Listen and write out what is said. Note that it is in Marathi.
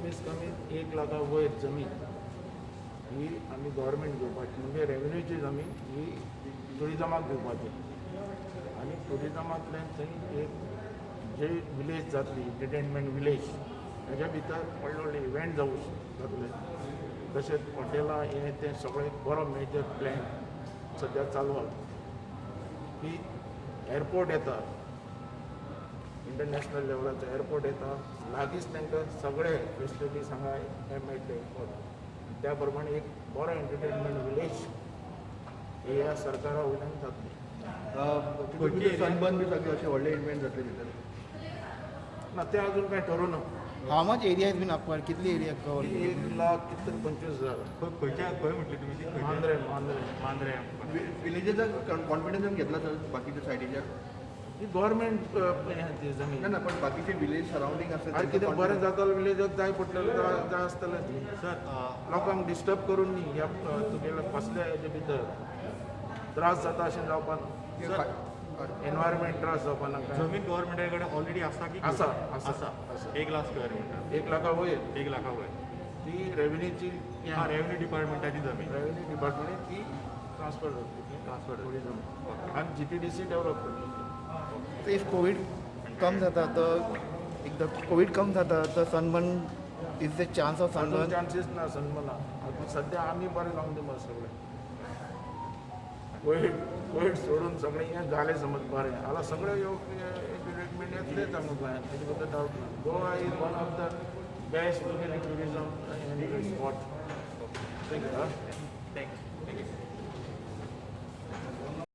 कमीत कमी 1 लाखा वयर जमीन ही आमी गव्हर्मेंट घेवपाची, म्हणजे रेव्हेन्यूची जमीन ही टुरिजमाक दिवपाची. आनी टुरिजमांतल्यान थंय एक जे विलेज जातली एंटरटेनमेंट विलेज, हेज्या भितर व्हडले व्हडले इव्हेंट जातले. तशेंच हॉटेलां हे ते सगळे बरो मेजर प्लॅन सद्या चालू आसा की एअरपोर्ट येता, इंटरनॅशनल लेवलाचो एअरपोर्ट येता, लागींच तांकां सगळे फेसिलिटीज हांगा हे मेळटले. त्या प्रमाणे एक बरो एंटरटेनमेंट विलेज हे ह्या सरकारा वयल्यान जातलें. सनबर्न बी सगळे असे व्हडले इव्हेंट जातले भितर ना ते अजून काय ठरवना. How much area is been acquire, कितली एरिया कवर? 1,25,000. खंय म्हटली तुमी ती? मांद्रे मांद्रे मांद्रे. विलेजेचा कॉन्फिडन्स घेतला तर बाकीच्या सायडीच्या ही गव्हर्मेंट ती जमीन ना ना पण बाकीचे विलेज सराउंडिंग असतात आनी कितें बरें जातालें विलेजाक जाय पडटलें जाय आसतलें. सर लोकांक डिस्टर्ब करून न्ही ह्या तुगेल्या कसल्या हेजे भितर त्रास जाता अशें जावपा ना. एनवायरमेंट त्रास जावपा नाका. जमीन गव्हर्मेंटा कडेन ऑलरेडी आसा की आसा आसा 1 लाख स्क्वेअर मिटर 1 लाखा वयर 1 लाखा वयर. ती रेव्हेन्यूची हा रेव्हेन्यू डिपार्टमेंटाची जमीन रेव्हेन्यू डिपार्टमेंट ती ट्रान्सफर जातली ट्रान्सफर टुरिजम आनी GTDC डेव्हलप करतली. So if COVID कम जाता तर एकदा कोविड कम जाता तर sunburn is the chance of sunburn. Chances ना सनबर्ना. आतां सद्या आमी बरें जावन दिवं सगळें. कोविड सोडून सगळें हें जालें समज बरें हालां सगळे एंटरटेनमेंट येतलेच आमकां गोंयांत, तेजे बद्दल डावट ना. Goa is one of the best tourism spot. Thank you.